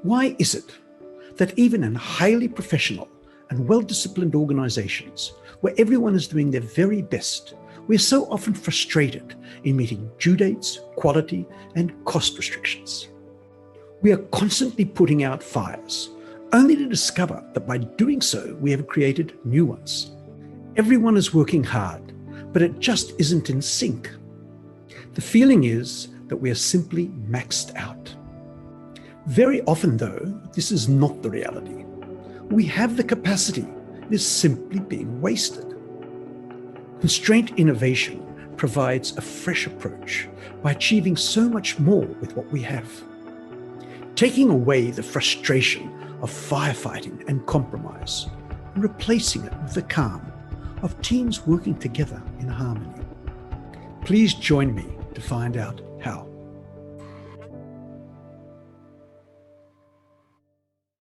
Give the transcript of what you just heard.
Why is it that even in highly professional and well-disciplined organizations, where everyone is doing their very best, we're so often frustrated in meeting due dates, quality, and cost restrictions? We are constantly putting out fires, only to discover that by doing so, we have created new ones. Everyone is working hard, but it just isn't in sync. The feeling is that we are simply maxed out. Very often, though, this is not the reality. We have the capacity, it is simply being wasted. Constraint Innovation provides a fresh approach by achieving so much more with what we have. Taking away the frustration of firefighting and compromise, and replacing it with the calm of teams working together in harmony. Please join me to find out how.